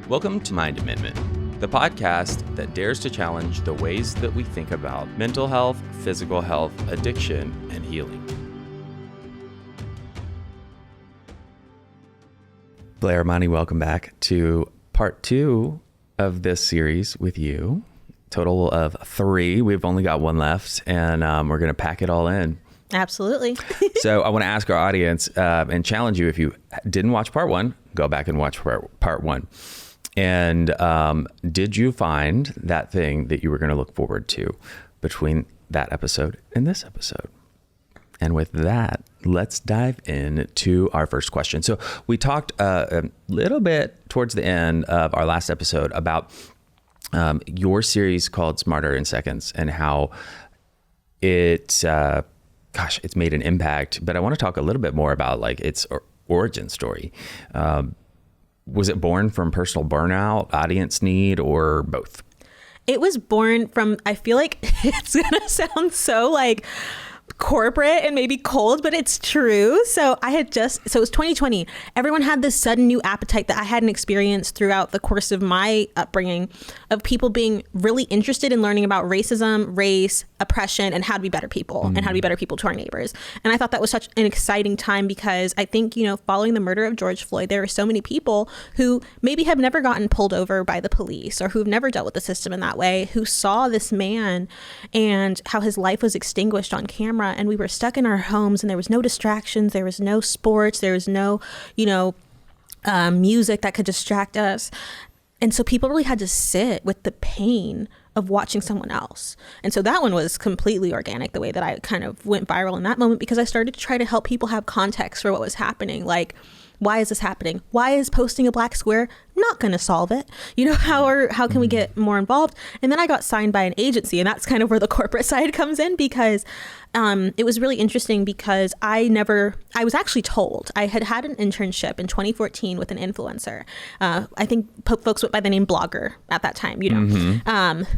Welcome to Mind Amendment, the podcast that dares to challenge the ways that we think about mental health, physical health, addiction, and healing. Blair Imani, welcome back to part 2 of this series with you. Total of 3. We've only got 1 left, and we're going to pack it all in. Absolutely. So I want to ask our audience and challenge you, if you didn't watch part 1, go back and watch part 1. And did you find that thing that you were going to look forward to between that episode and this episode? And with that, let's dive into our first question. So we talked a little bit towards the end of our last episode about your series called Smarter in Seconds and how it's made an impact. But I want to talk a little bit more about like its origin story. Was it born from personal burnout, audience need, or both? It was born from, I feel like it's going to sound so like corporate and maybe cold, but it's true. So it was 2020. Everyone had this sudden new appetite that I hadn't experienced throughout the course of my upbringing, of people being really interested in learning about racism, race, oppression, and how to be better people and how to be better people to our neighbors. And I thought that was such an exciting time because I think, following the murder of George Floyd, there are so many people who maybe have never gotten pulled over by the police or who've never dealt with the system in that way, who saw this man and how his life was extinguished on camera. And we were stuck in our homes and there was no distractions. There was no sports. There was no, music that could distract us. And so people really had to sit with the pain of watching someone else. And so that one was completely organic, the way that I kind of went viral in that moment, because I started to try to help people have context for what was happening. Like, why is this happening? Why is posting a black square not going to solve it? How can we get more involved? And then I got signed by an agency, and that's kind of where the corporate side comes in, because it was really interesting because I was actually told I had an internship in 2014 with an influencer. I think folks went by the name Blogger at that time,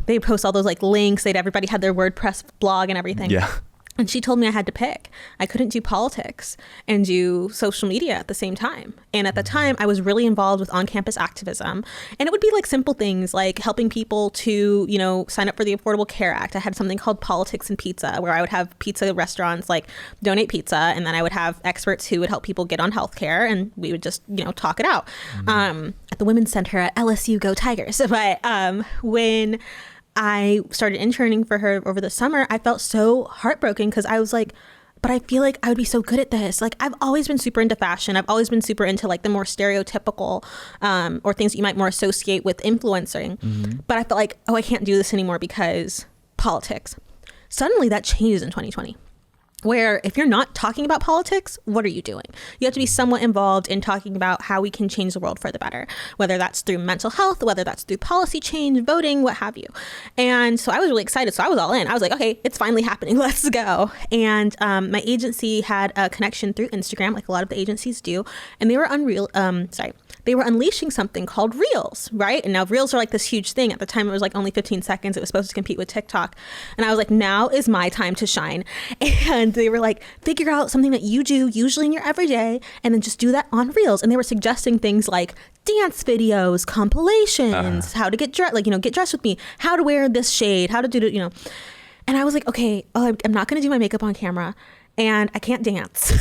They post all those like links. Everybody had their WordPress blog and everything. Yeah. And she told me I had to pick. I couldn't do politics and do social media at the same time. And at the time, I was really involved with on-campus activism. And it would be like simple things like helping people to, sign up for the Affordable Care Act. I had something called Politics and Pizza, where I would have pizza restaurants like donate pizza. And then I would have experts who would help people get on healthcare. And we would just, talk it out at the Women's Center at LSU Go Tigers. But when I started interning for her over the summer, I felt so heartbroken because I was like, but I feel like I would be so good at this. Like, I've always been super into fashion. I've always been super into like the more stereotypical or things that you might more associate with influencing. But I felt like, I can't do this anymore because politics. Suddenly that changes in 2020. Where if you're not talking about politics, what are you doing? You have to be somewhat involved in talking about how we can change the world for the better, whether that's through mental health, whether that's through policy change, voting, what have you. And so I was really excited. So I was all in. I was like, okay, it's finally happening. Let's go. And my agency had a connection through Instagram, like a lot of the agencies do. And they were they were unleashing something called Reels, right? And now Reels are like this huge thing. At the time, it was like only 15 seconds. It was supposed to compete with TikTok. And I was like, now is my time to shine. And they were like, figure out something that you do usually in your everyday and then just do that on Reels. And they were suggesting things like dance videos, compilations, how to get dressed, get dressed with me, how to wear this shade, how to do it, And I was like, okay, I'm not going to do my makeup on camera. And I can't dance.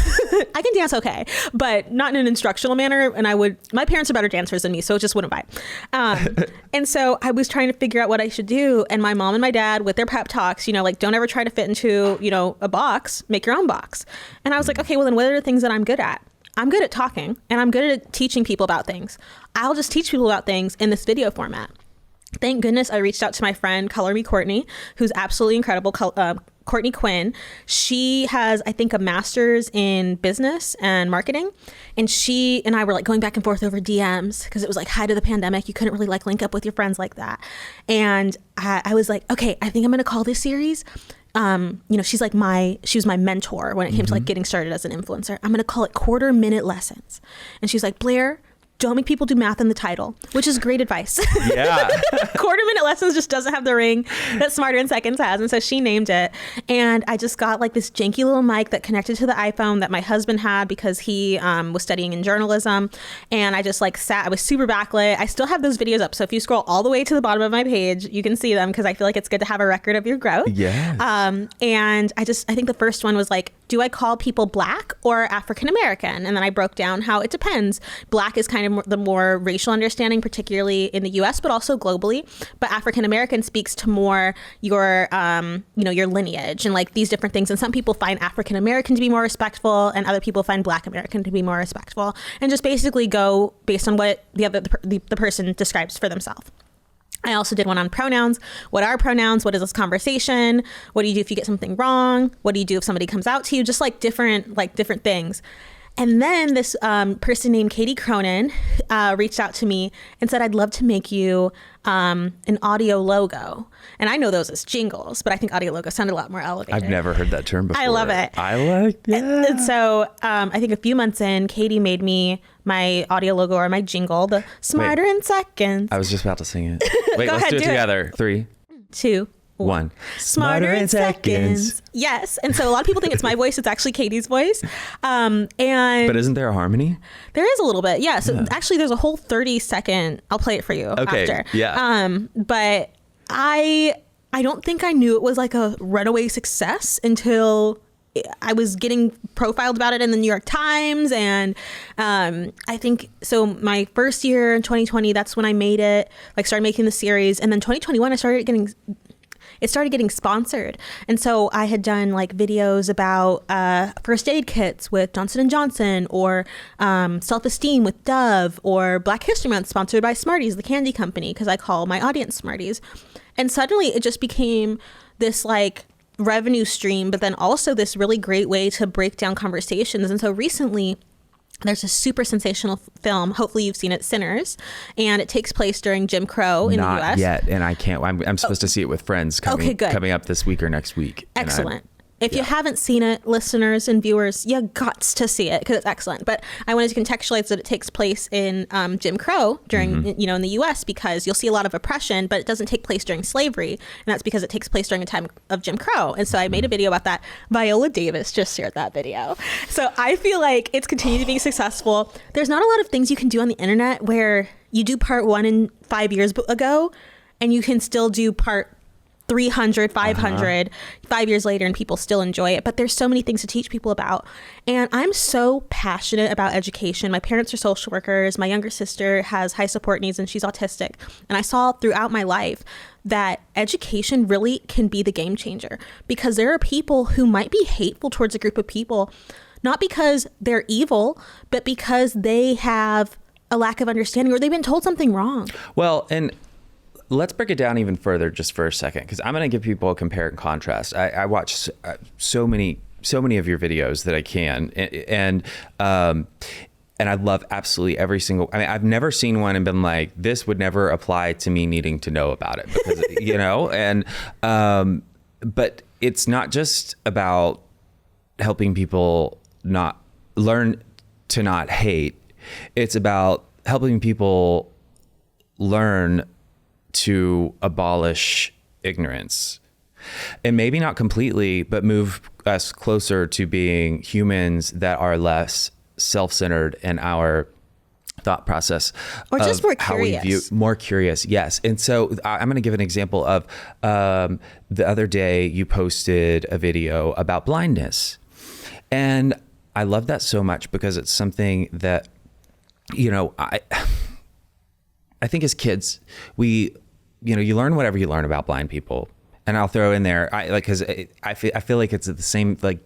I can dance okay, but not in an instructional manner. And my parents are better dancers than me, so it just wouldn't vibe. And so I was trying to figure out what I should do. And my mom and my dad, with their pep talks, don't ever try to fit into, a box, make your own box. And I was like, okay, well then what are the things that I'm good at? I'm good at talking and I'm good at teaching people about things. I'll just teach people about things in this video format. Thank goodness I reached out to my friend, Color Me Courtney, who's absolutely incredible. Courtney Quinn. She has, I think, a master's in business and marketing. And she and I were like going back and forth over DMs because it was like height of the pandemic. You couldn't really like link up with your friends like that. And I was like, okay, I think I'm going to call this series. She was my mentor when it came to like getting started as an influencer. I'm going to call it 1/4 minute lessons. And she's like, Blair, don't make people do math in the title, which is great advice. Yeah. Quarter-minute lessons just doesn't have the ring that Smarter in Seconds has. And so she named it. And I just got like this janky little mic that connected to the iPhone that my husband had because he was studying in journalism. And I just like sat, I was super backlit. I still have those videos up. So if you scroll all the way to the bottom of my page, you can see them because I feel like it's good to have a record of your growth. Yes. And I think the first one was like, do I call people Black or African American? And then I broke down how it depends. Black is kind of the more racial understanding, particularly in the US, but also globally. But African American speaks to more your, your lineage and like these different things. And some people find African American to be more respectful and other people find Black American to be more respectful, and just basically go based on what the person describes for themselves. I also did one on pronouns. What are pronouns? What is this conversation? What do you do if you get something wrong? What do you do if somebody comes out to you? Just like different things. And then this person named Katie Cronin reached out to me and said, I'd love to make you an audio logo. And I know those as jingles, but I think audio logo sounded a lot more elevated. I've never heard that term before. I love it. I like that. And so I think a few months in, Katie made me my audio logo or my jingle, the Smarter in Seconds. I was just about to sing it. Wait, Go let's ahead, do it do it. together. 3, 2, 1. Smarter in Seconds. Yes. And so a lot of people think it's my voice. It's actually Katie's voice. And But isn't there a harmony? there is a little bit. Yeah. So actually there's a whole 30-second, I'll play it for you after. Yeah. But I don't think I knew it was like a runaway success until I was getting profiled about it in the New York Times. And I think so my first year in 2020, that's when I made it, like started making the series. And then 2021, it started getting sponsored. And so I had done like videos about first aid kits with Johnson & Johnson, or self-esteem with Dove, or Black History Month sponsored by Smarties, the candy company, because I call my audience Smarties. And suddenly it just became this like revenue stream, but then also this really great way to break down conversations. And so recently there's a super sensational film, hopefully you've seen it, Sinners, and it takes place during Jim Crow in the US. Not yet, and I can't. I'm supposed to see it with friends coming up this week or next week. Excellent. If you haven't seen it, listeners and viewers, you got to see it because it's excellent. But I wanted to contextualize that it takes place in Jim Crow during, in the U.S., because you'll see a lot of oppression, but it doesn't take place during slavery. And that's because it takes place during a time of Jim Crow. And so I made a video about that. Viola Davis just shared that video. So I feel like it's continued to be successful. There's not a lot of things you can do on the internet where you do part 1 in 5 years ago, and you can still do part 300, 500, 5 years later, and people still enjoy it. But there's so many things to teach people about. And I'm so passionate about education. My parents are social workers. My younger sister has high support needs and she's autistic. And I saw throughout my life that education really can be the game changer, because there are people who might be hateful towards a group of people, not because they're evil, but because they have a lack of understanding or they've been told something wrong. Well, and let's break it down even further just for a second, because I'm going to give people a compare and contrast. I watch so many of your videos that I can, and I love absolutely every single. I mean, I've never seen one and been like, this would never apply to me needing to know about it, because and but it's not just about helping people not learn to not hate. It's about helping people learn to abolish ignorance, and maybe not completely, but move us closer to being humans that are less self-centered in our thought process, or just more curious. More curious. Yes. And so I'm going to give an example of the other day you posted a video about blindness, and I love that so much because it's something that I think as kids, you learn whatever you learn about blind people. And I'll throw in there, because I feel like it's the same, like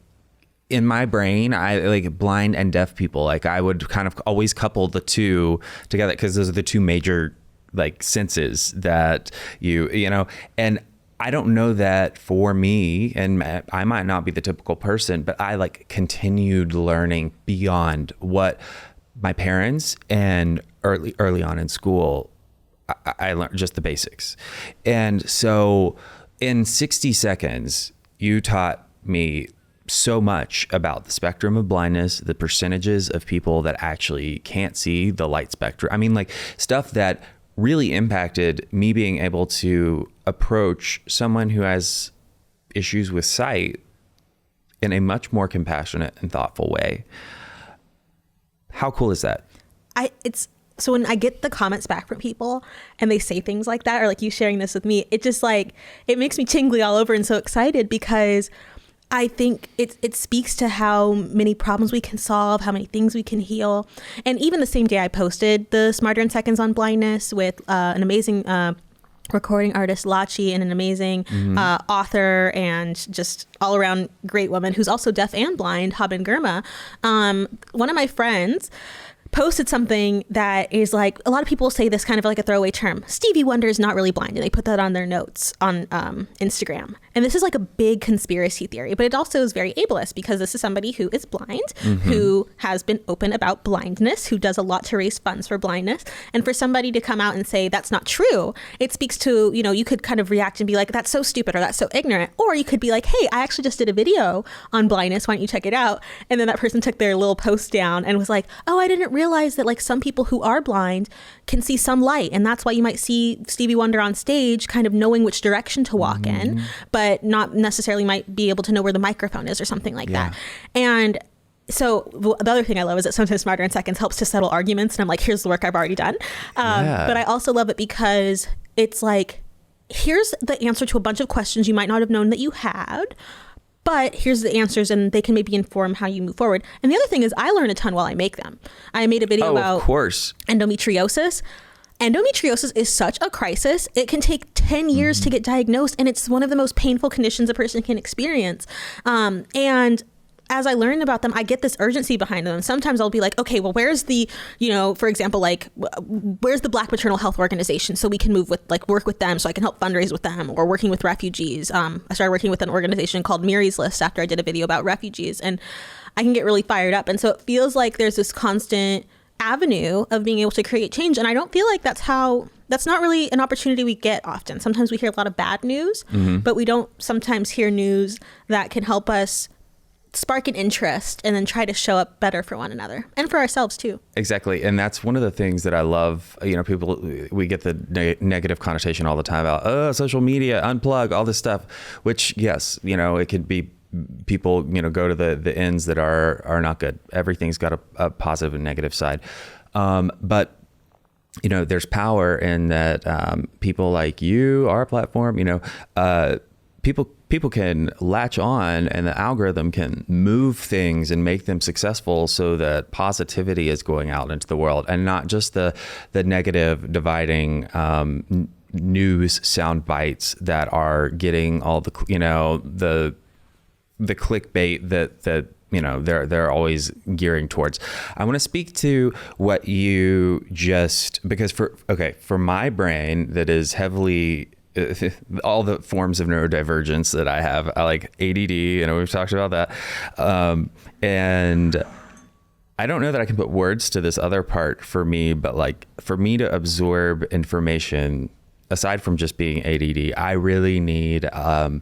in my brain, I like blind and deaf people. Like I would kind of always couple the two together, because those are the two major like senses that and I don't know that for me, and I might not be the typical person, but I like continued learning beyond what my parents and early on in school, I learned just the basics. And so in 60 seconds, you taught me so much about the spectrum of blindness, the percentages of people that actually can't see the light spectrum. I mean, like stuff that really impacted me being able to approach someone who has issues with sight in a much more compassionate and thoughtful way. How cool is that? So when I get the comments back from people and they say things like that, or like you sharing this with me, it just like, it makes me tingly all over and so excited, because I think it speaks to how many problems we can solve, how many things we can heal. And even the same day I posted the Smarter in Seconds on blindness with an amazing recording artist, Lachi, and an amazing author and just all around great woman who's also deaf and blind, Haben Girma. One of my friends posted something that is like, a lot of people say this kind of like a throwaway term, Stevie Wonder is not really blind, and they put that on their notes on Instagram. And this is like a big conspiracy theory, but it also is very ableist, because this is somebody who is blind, who has been open about blindness, who does a lot to raise funds for blindness. And for somebody to come out and say that's not true, it speaks to, you know, you could kind of react and be like, that's so stupid, or that's so ignorant. Or you could be like, hey, I actually just did a video on blindness, why don't you check it out? And then that person took their little post down and was like, oh, I didn't realize that like some people who are blind can see some light, and that's why you might see Stevie Wonder on stage kind of knowing which direction to walk in, but not necessarily might be able to know where the microphone is or something like that. And so the other thing I love is that sometimes Smarter in Seconds helps to settle arguments, and I'm like, here's the work I've already done. But I also love it because it's like, here's the answer to a bunch of questions you might not have known that you had, but here's the answers, and they can maybe inform how you move forward. And the other thing is, I learn a ton while I make them. I made a video about endometriosis. Endometriosis is such a crisis. It can take 10 years to get diagnosed, and it's one of the most painful conditions a person can experience. And as I learn about them, I get this urgency behind them. And sometimes I'll be like, okay, well, where's the, you know, for example, like, where's the Black Maternal Health Organization so we can move with, like, work with them so I can help fundraise with them, or working with refugees. I started working with an organization called Mary's List after I did a video about refugees, and I can get really fired up. And so it feels like there's this constant avenue of being able to create change. And I don't feel like that's not really an opportunity we get often. Sometimes we hear a lot of bad news, but we don't sometimes hear news that can help us spark an interest and then try to show up better for one another and for ourselves too. Exactly. And that's one of the things that I love. You know, people, we get the negative connotation all the time about, social media, unplug, all this stuff, which, yes, you know, it could be people, you know, go to the ends that are not good. Everything's got a positive and negative side. But you know, there's power in that. People like you, our platform, you know, people can latch on, and the algorithm can move things and make them successful, so that positivity is going out into the world, and not just the negative dividing news sound bites that are getting all the, you know, the clickbait that you know they're always gearing towards. I want to speak to what you just, because for my brain that is heavily all the forms of neurodivergence that I have, I like ADD, and we've talked about that. And I don't know that I can put words to this other part for me, but like for me to absorb information, aside from just being ADD, I really need a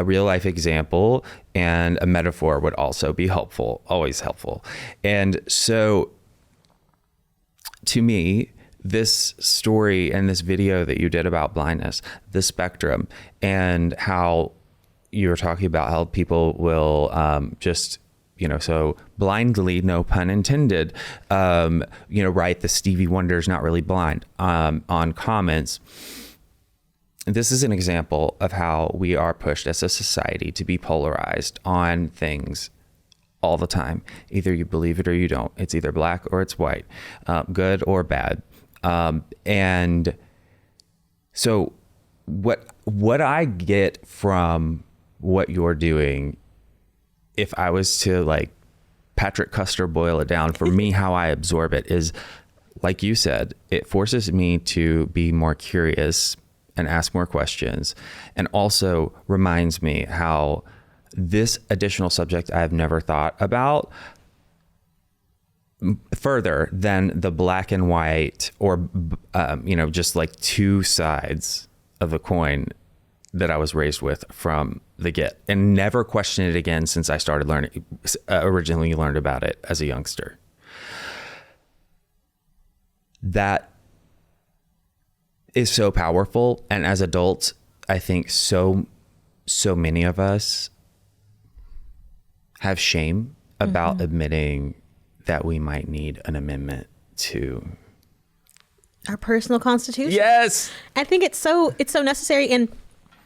real life example, and a metaphor would also be helpful, always helpful. And so to me, this story and this video that you did about blindness, the spectrum, and how you were talking about how people will just, you know, so blindly, no pun intended, you know, write the Stevie Wonder's not really blind on comments. This is an example of how we are pushed as a society to be polarized on things all the time. Either you believe it or you don't. It's either black or it's white, good or bad. And so what I get from what you're doing, if I was to like Patrick Custer boil it down, for me, how I absorb it is, like you said, it forces me to be more curious and ask more questions, and also reminds me how this additional subject I've never thought about further than the black and white, or you know, just like two sides of the coin, that I was raised with from the get, and never questioned it again since I started learning, originally learned about it as a youngster. That is so powerful. And as adults, I think so many of us have shame about admitting that we might need an amendment to our personal constitution. Yes. I think it's so necessary. And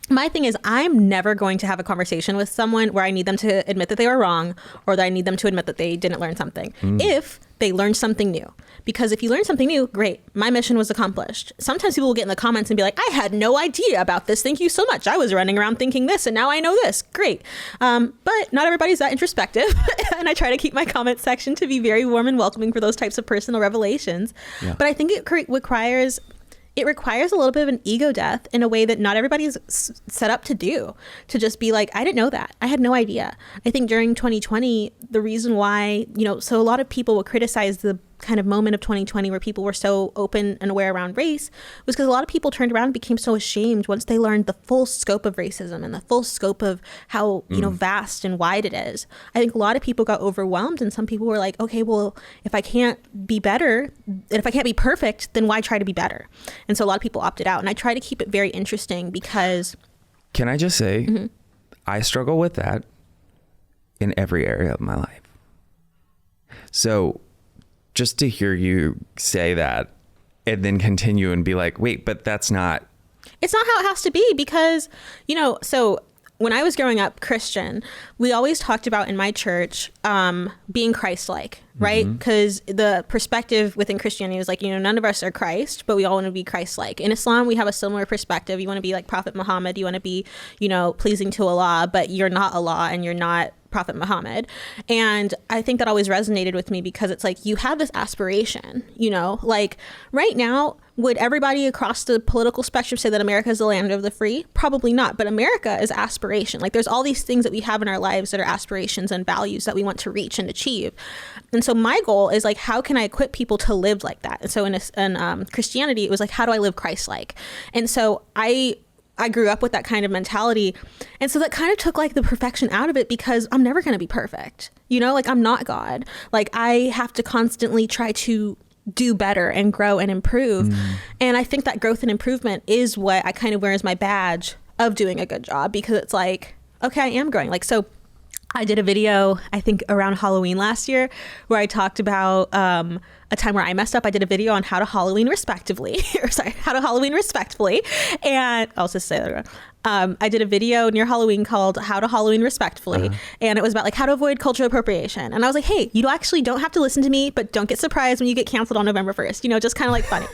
my thing is, I'm never going to have a conversation with someone where I need them to admit that they were wrong, or that I need them to admit that they didn't learn something. If they learned something new. Because if you learn something new, great, my mission was accomplished. Sometimes people will get in the comments and be like, I had no idea about this. Thank you so much. I was running around thinking this, and now I know this. Great. But not everybody's that introspective. And I try to keep my comment section to be very warm and welcoming for those types of personal revelations. Yeah. But I think it requires a little bit of an ego death in a way that not everybody's set up to do, to just be like, I didn't know that. I had no idea. I think during 2020, the reason why, so a lot of people will criticize the kind of moment of 2020 where people were so open and aware around race, was because a lot of people turned around and became so ashamed once they learned the full scope of racism and the full scope of how, vast and wide it is. I think a lot of people got overwhelmed, and some people were like, okay, well, if I can't be better, and if I can't be perfect, then why try to be better? And so a lot of people opted out. And I try to keep it very interesting because... Can I just say, I struggle with that in every area of my life. So just to hear you say that and then continue and be like, wait, but that's not... It's not how it has to be, because, so when I was growing up Christian, we always talked about in my church being Christ-like, right? Because the perspective within Christianity was like, none of us are Christ, but we all want to be Christ-like. In Islam, we have a similar perspective. You want to be like Prophet Muhammad. You want to be, pleasing to Allah, but you're not Allah and you're not Prophet Muhammad. And I think that always resonated with me, because it's like, you have this aspiration, like right now, would everybody across the political spectrum say that America is the land of the free? Probably not. But America is aspiration. Like, there's all these things that we have in our lives that are aspirations and values that we want to reach and achieve. And so my goal is like, how can I equip people to live like that? And so in Christianity, it was like, how do I live Christ-like? And so I grew up with that kind of mentality. And so that kind of took like the perfection out of it, because I'm never going to be perfect. Like, I'm not God. Like, I have to constantly try to do better and grow and improve. And I think that growth and improvement is what I kind of wear as my badge of doing a good job, because it's like, okay, I am growing. Like, so I did a video, I think around Halloween last year, where I talked about a time where I messed up. I did a video on how to Halloween respectively, how to Halloween respectfully. And I'll just say that. I did a video near Halloween called How to Halloween Respectfully. And it was about like how to avoid cultural appropriation. And I was like, hey, you actually don't have to listen to me, but don't get surprised when you get canceled on November 1st, just kind of like funny.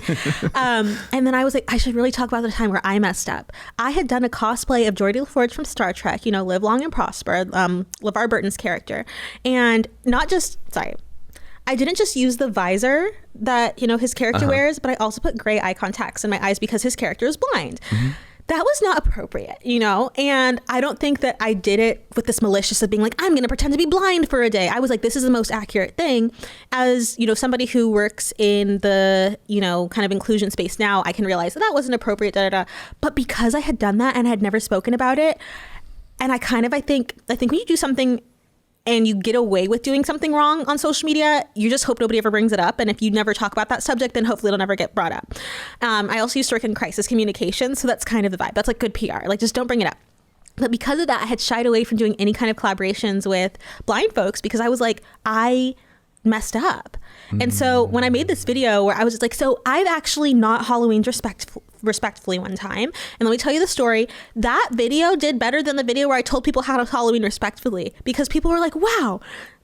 And then I was like, I should really talk about the time where I messed up. I had done a cosplay of Geordi LaForge from Star Trek, Live Long and Prosper, LeVar Burton's character. And I didn't just use the visor that, his character wears, but I also put gray eye contacts in my eyes because his character is blind. That was not appropriate, and I don't think that I did it with this malicious of being like, I'm going to pretend to be blind for a day. I was like, this is the most accurate thing. As, somebody who works in the, kind of inclusion space now, I can realize that wasn't appropriate, But because I had done that and had never spoken about it, and I think when you do something and you get away with doing something wrong on social media, you just hope nobody ever brings it up. And if you never talk about that subject, then hopefully it'll never get brought up. I also used to work in crisis communication. So that's kind of the vibe. That's like good PR. Like, just don't bring it up. But because of that, I had shied away from doing any kind of collaborations with blind folks, because I was like, I messed up. And so when I made this video where I was just like, so I've actually not Halloween respectfully one time, and let me tell you the story. That video did better than the video where I told people how to Halloween respectfully, because people were like, wow.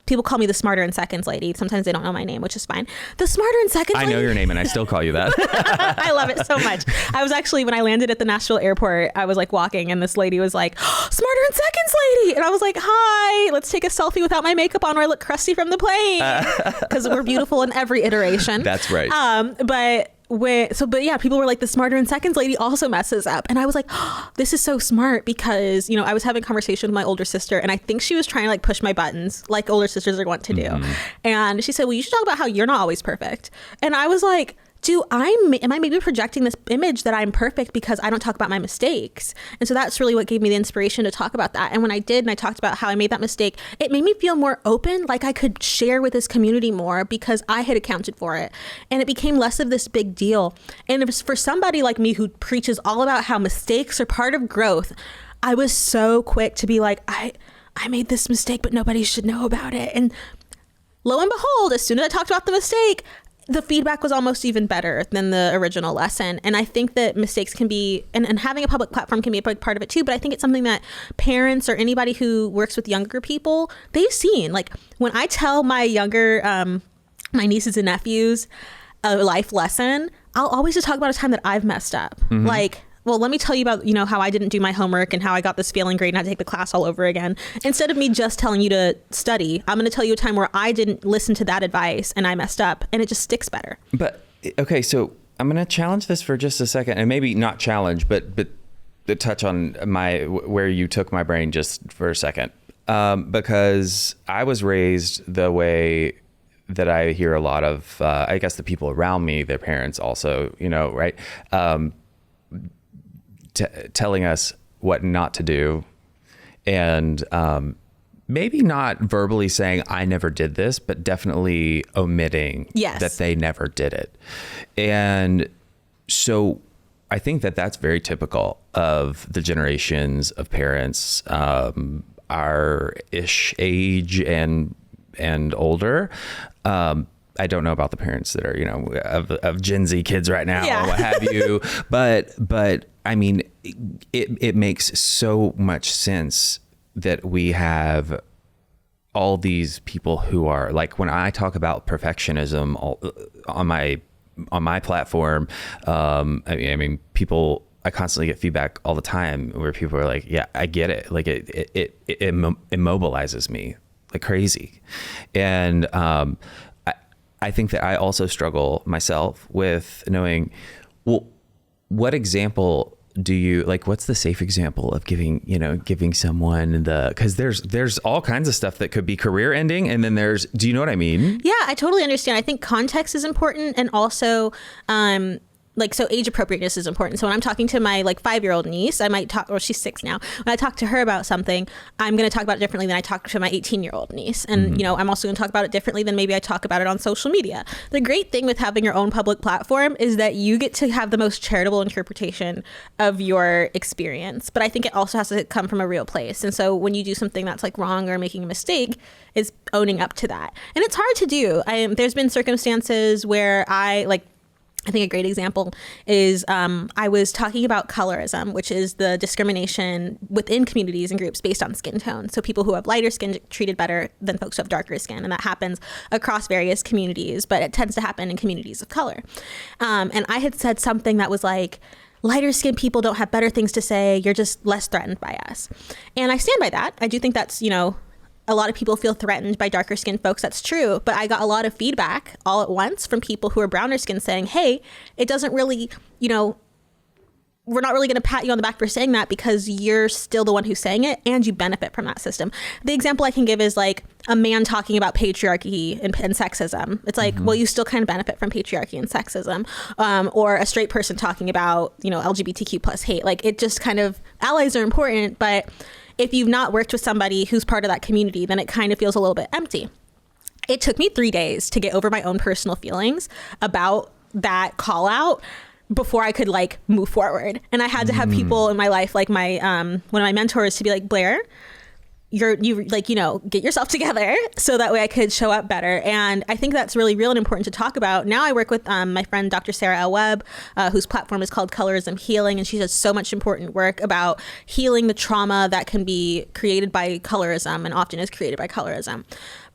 People call me the Smarter in Seconds lady. Sometimes they don't know my name, which is fine. The Smarter in Seconds lady. I know your name and I still call you that. I love it so much. I was actually, when I landed at the Nashville airport, I was like walking and this lady was like, Smarter in Seconds lady. And I was like, hi, let's take a selfie without my makeup on where I look crusty from the plane. Because we're beautiful in every iteration. That's right. But yeah, people were like, the Smarter in Seconds lady also messes up. And I was like, oh, this is so smart, because, I was having a conversation with my older sister, and I think she was trying to like push my buttons like older sisters are wont to do. And she said, well, you should talk about how you're not always perfect. And I was like, am I maybe projecting this image that I'm perfect because I don't talk about my mistakes? And so that's really what gave me the inspiration to talk about that. And when I did, and I talked about how I made that mistake, it made me feel more open, like I could share with this community more because I had accounted for it. And it became less of this big deal. And it was for somebody like me who preaches all about how mistakes are part of growth, I was so quick to be like, I made this mistake, but nobody should know about it. And lo and behold, as soon as I talked about the mistake, the feedback was almost even better than the original lesson. And I think that mistakes can be, and having a public platform can be a big part of it too, but I think it's something that parents or anybody who works with younger people, they've seen. Like when I tell my younger, my nieces and nephews a life lesson, I'll always just talk about a time that I've messed up. Mm-hmm. Like, well, let me tell you about, how I didn't do my homework and how I got this failing grade and had to take the class all over again. Instead of me just telling you to study, I'm going to tell you a time where I didn't listen to that advice and I messed up, and it just sticks better. But, okay, so I'm going to challenge this for just a second, and maybe not challenge, but touch on where you took my brain just for a second. Because I was raised the way that I hear a lot of, I guess the people around me, their parents also, right? Telling us what not to do, and maybe not verbally saying I never did this, but definitely omitting that they never did it. And so I think that that's very typical of the generations of parents our ish age and older. I don't know about the parents that are, of Gen Z kids right now or what have you, but I mean, it makes so much sense that we have all these people who are like, when I talk about perfectionism on my platform, I mean, I constantly get feedback all the time where people are like, yeah, I get it. Like it immobilizes me like crazy. And, I think that I also struggle myself with knowing, well, what example do you like? What's the safe example of giving someone because there's all kinds of stuff that could be career ending. And then do you know what I mean? Yeah, I totally understand. I think context is important. And also, so age appropriateness is important. So when I'm talking to my 5-year-old niece, I might talk, or she's 6 now. When I talk to her about something, I'm going to talk about it differently than I talk to my 18-year-old niece. And, I'm also going to talk about it differently than maybe I talk about it on social media. The great thing with having your own public platform is that you get to have the most charitable interpretation of your experience. But I think it also has to come from a real place. And so when you do something that's wrong or making a mistake, is owning up to that. And it's hard to do. There's been circumstances where I think a great example is I was talking about colorism, which is the discrimination within communities and groups based on skin tone. So people who have lighter skin treated better than folks who have darker skin. And that happens across various communities, but it tends to happen in communities of color. And I had said something that was like, lighter skinned people don't have better things to say. You're just less threatened by us. And I stand by that. I do think that's, a lot of people feel threatened by darker skinned folks. That's true. But I got a lot of feedback all at once from people who are browner skinned saying, hey, it doesn't really, we're not really going to pat you on the back for saying that because you're still the one who's saying it and you benefit from that system. The example I can give is a man talking about patriarchy and sexism. It's well, you still kind of benefit from patriarchy and sexism. Or a straight person talking about, LGBTQ plus hate. It just kind of, allies are important, but if you've not worked with somebody who's part of that community, then it kind of feels a little bit empty. It took me 3 days to get over my own personal feelings about that call out before I could move forward. And I had to have people in my life, my one of my mentors, to be like, Blair, get yourself together so that way I could show up better. And I think that's really real and important to talk about. Now I work with my friend, Dr. Sarah L. Webb, whose platform is called Colorism Healing. And she does so much important work about healing the trauma that can be created by colorism and often is created by colorism.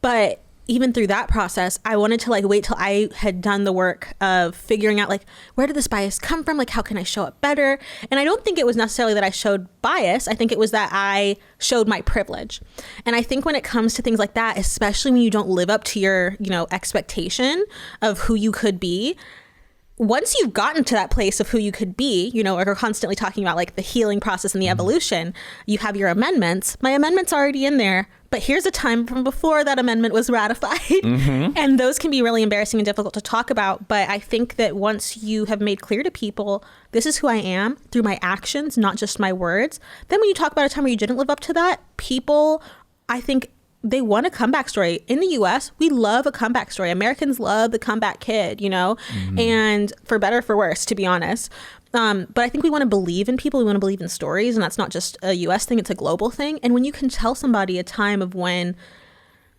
But even through that process, I wanted to wait till I had done the work of figuring out where did this bias come from? How can I show up better? And I don't think it was necessarily that I showed bias. I think it was that I showed my privilege. And I think when it comes to things like that, especially when you don't live up to your, expectation of who you could be, once you've gotten to that place of who you could be, you know, like we're constantly talking about like the healing process and the evolution, you have your amendments. My amendment's already in there, but here's a time from before that amendment was ratified. And those can be really embarrassing and difficult to talk about. But I think that once you have made clear to people, this is who I am through my actions, not just my words. Then when you talk about a time where you didn't live up to that, people, I think, they want a comeback story. In the US, we love a comeback story. Americans love the comeback kid, you know, and for better or for worse, to be honest. But I think we want to believe in people. We want to believe in stories. And that's not just a US thing. It's a global thing. And when you can tell somebody a time of when,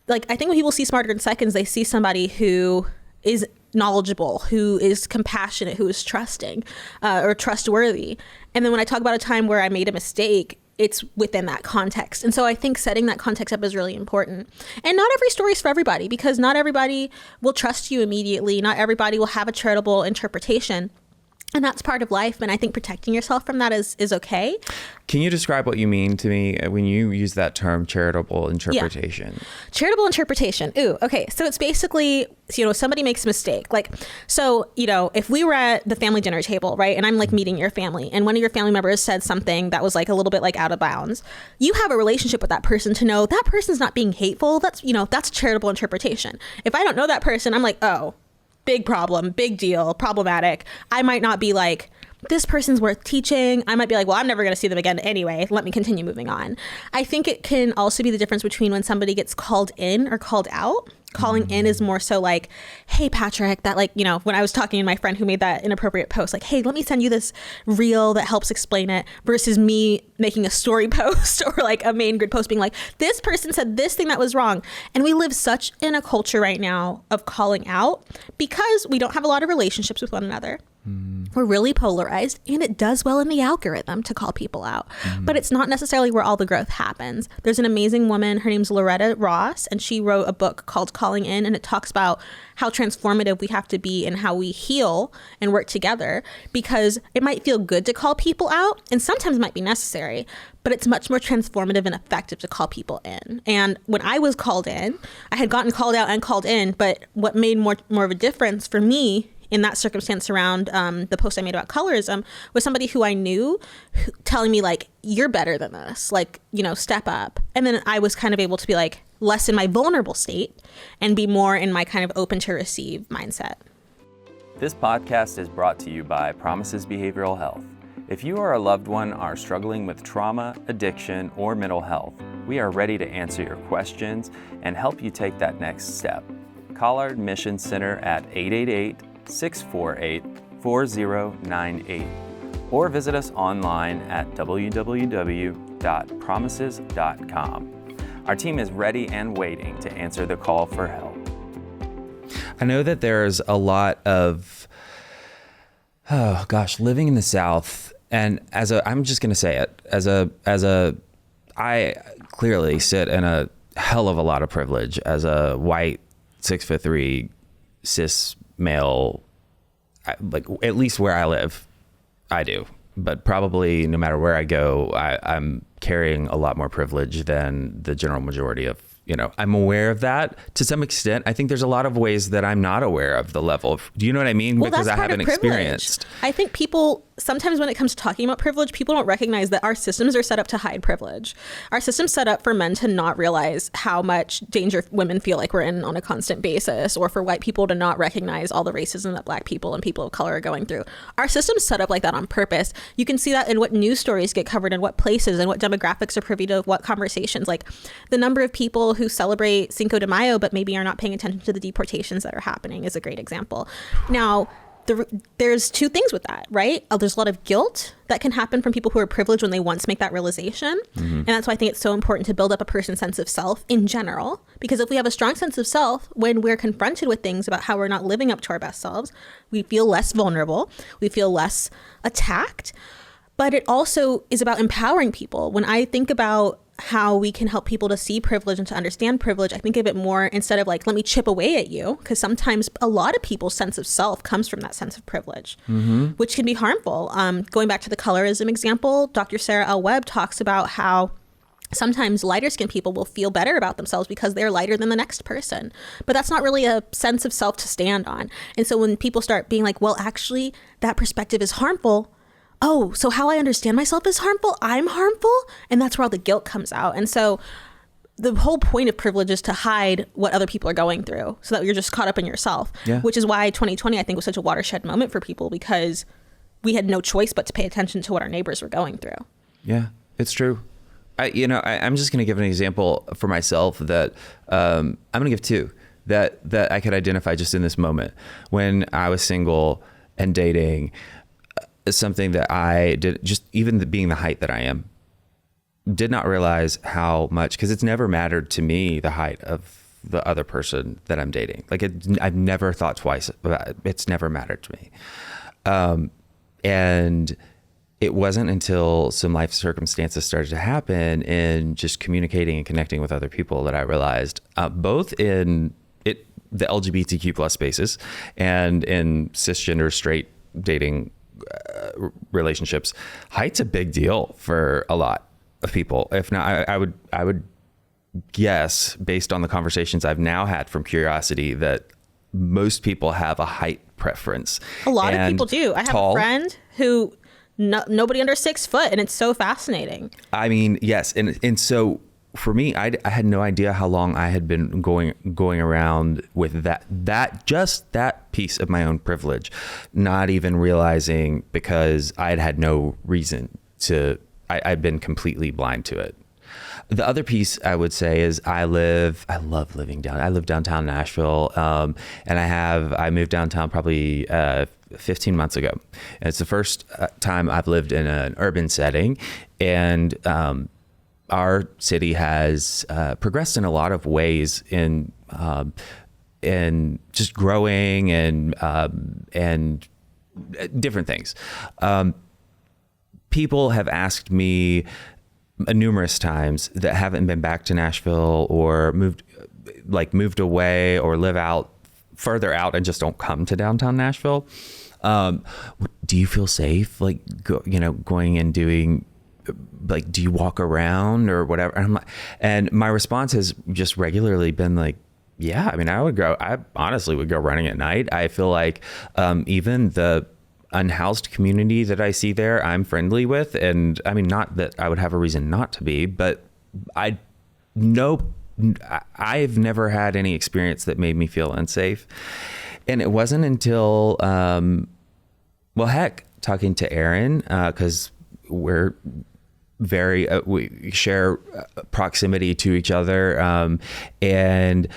like, I think when people see Smarter in Seconds, they see somebody who is knowledgeable, who is compassionate, who is trusting or trustworthy. And then when I talk about a time where I made a mistake, it's within that context. And so I think setting that context up is really important. And not every story is for everybody, because not everybody will trust you immediately. Not everybody will have a charitable interpretation. And that's part of life. And I think protecting yourself from that is okay. Can you describe what you mean to me when you use that term, charitable interpretation? Yeah. Charitable interpretation. Ooh, okay. So it's basically, you know, somebody makes a mistake. Like, so, you know, if we were at the family dinner table, right, and I'm like meeting your family, and one of your family members said something that was like a little bit like out of bounds, you have a relationship with that person to know that person's not being hateful. That's, you know, that's charitable interpretation. If I don't know that person, I'm like, oh, big problem, big deal, problematic. I might not be like, this person's worth teaching. I might be like, well, I'm never going to see them again anyway. Let me continue moving on. I think it can also be the difference between when somebody gets called in or called out. Calling in is more so like, hey, Patrick, that, like, you know, when I was talking to my friend who made that inappropriate post, like, hey, let me send you this reel that helps explain it, versus me making a story post or like a main grid post being like, this person said this thing that was wrong. And we live such in a culture right now of calling out because we don't have a lot of relationships with one another. We're really polarized, and it does well in the algorithm to call people out, but it's not necessarily where all the growth happens. There's an amazing woman, her name's Loretta Ross, and she wrote a book called Calling In, and it talks about how transformative we have to be and how we heal and work together, because it might feel good to call people out, and sometimes it might be necessary, but it's much more transformative and effective to call people in. And when I was called in, I had gotten called out and called in, but what made more of a difference for me in that circumstance around the post I made about colorism was somebody who I knew telling me like, you're better than this, like, you know, step up. And then I was kind of able to be like less in my vulnerable state and be more in my kind of open to receive mindset. This podcast is brought to you by Promises Behavioral Health. If you or a loved one are struggling with trauma, addiction, or mental health, we are ready to answer your questions and help you take that next step. Call our admissions center at 888-648-4098 or visit us online at www.promises.com. Our team is ready and waiting to answer the call for help. I know that there's a lot of, living in the South, and I'm just going to say it, I clearly sit in a hell of a lot of privilege as a white 6'3" cis male, like at least where I live, I do. But probably no matter where I go, I'm carrying a lot more privilege than the general majority of, you know, I'm aware of that to some extent. I think there's a lot of ways that I'm not aware of the level of, do you know what I mean? Well, because I haven't experienced. I think people, sometimes when it comes to talking about privilege, people don't recognize that our systems are set up to hide privilege. Our system's set up for men to not realize how much danger women feel like we're in on a constant basis, or for white people to not recognize all the racism that Black people and people of color are going through. Our system's set up like that on purpose. You can see that in what news stories get covered in what places and what demographics are privy to what conversations. Like the number of people who celebrate Cinco de Mayo but maybe are not paying attention to the deportations that are happening is a great example. Now, there's two things with that, right? There's a lot of guilt that can happen from people who are privileged when they once make that realization. And that's why I think it's so important to build up a person's sense of self in general, because if we have a strong sense of self, when we're confronted with things about how we're not living up to our best selves, we feel less vulnerable, we feel less attacked. But it also is about empowering people. When I think about how we can help people to see privilege and to understand privilege, I think of it more instead of like, let me chip away at you, because sometimes a lot of people's sense of self comes from that sense of privilege, which can be harmful. Going back to the colorism example, Dr. Sarah L. Webb talks about how sometimes lighter skinned people will feel better about themselves because they're lighter than the next person. But that's not really a sense of self to stand on. And so when people start being like, well, actually, that perspective is harmful. Oh, so how I understand myself is harmful? I'm harmful? And that's where all the guilt comes out. And so the whole point of privilege is to hide what other people are going through so that you're just caught up in yourself, which is why 2020, I think, was such a watershed moment for people, because we had no choice but to pay attention to what our neighbors were going through. Yeah, it's true. I'm just going to give an example for myself that I'm going to give two that I could identify just in this moment. When I was single and dating, something that I did, just even being the height that I am, did not realize how much, because it's never mattered to me, the height of the other person that I'm dating. Like I've never thought twice about it. It's never mattered to me. And it wasn't until some life circumstances started to happen and just communicating and connecting with other people that I realized, both in the LGBTQ plus spaces and in cisgender straight dating relationships, height's a big deal for a lot of people. If not, I would guess, based on the conversations I've now had from curiosity, that most people have a height preference. A lot of people do. I have a friend who nobody under 6 foot, and it's so fascinating. I mean, yes. And so for me, I had no idea how long I had been going around with that piece of my own privilege, not even realizing, because I'd had no reason to, I'd been completely blind to it. The other piece I would say is I live downtown Nashville. And I moved downtown probably 15 months ago. And it's the first time I've lived in an urban setting. And our city has progressed in a lot of ways in just growing and different things. People have asked me numerous times that haven't been back to Nashville or moved away or live further out and just don't come to downtown Nashville. Do you feel safe? Going and doing, do you walk around or whatever? And my response has just regularly been like, yeah, I mean, I honestly would go running at night. I feel like, even the unhoused community that I see there, I'm friendly with. And I mean, not that I would have a reason not to be, but I've never had any experience that made me feel unsafe. And it wasn't until, talking to Aaron, cause we're we share proximity to each other, and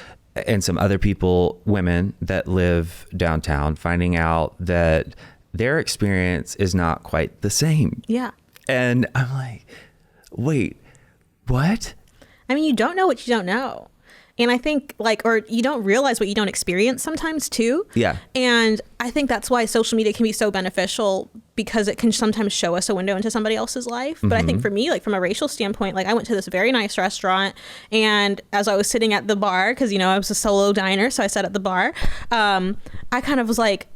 some other people, women that live downtown, finding out that their experience is not quite the same. Yeah. And I'm like, wait, what? I mean, you don't know what you don't know. And I think or you don't realize what you don't experience sometimes too. Yeah. And I think that's why social media can be so beneficial, because it can sometimes show us a window into somebody else's life. But I think for me, from a racial standpoint, I went to this very nice restaurant, and as I was sitting at the bar, because, I was a solo diner, so I sat at the bar, I kind of was like,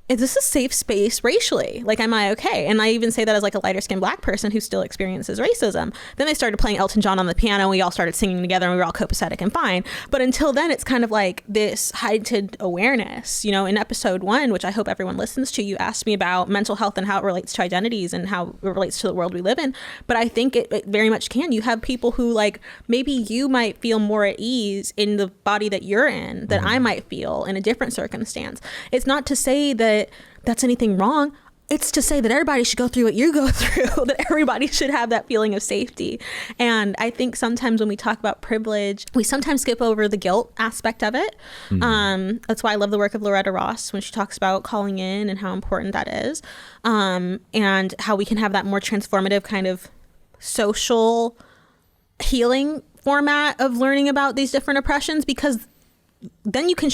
is this a safe space racially? Am I okay? And I even say that as a lighter skinned Black person who still experiences racism. Then they started playing Elton John on the piano, and we all started singing together, and we were all copacetic and fine. But until then, it's kind of this heightened awareness. In episode 1, which I hope everyone listens to, you asked me about mental health and how it relates to identities and how it relates to the world we live in. But I think it very much can. You have people who maybe you might feel more at ease in the body that you're in than I might feel in a different circumstance. It's not to say that that's anything wrong. It's to say that everybody should go through what you go through, that everybody should have that feeling of safety. And I think sometimes when we talk about privilege, we sometimes skip over the guilt aspect of it. That's why I love the work of Loretta Ross when she talks about calling in and how important that is, and how we can have that more transformative kind of social healing format of learning about these different oppressions, because then you can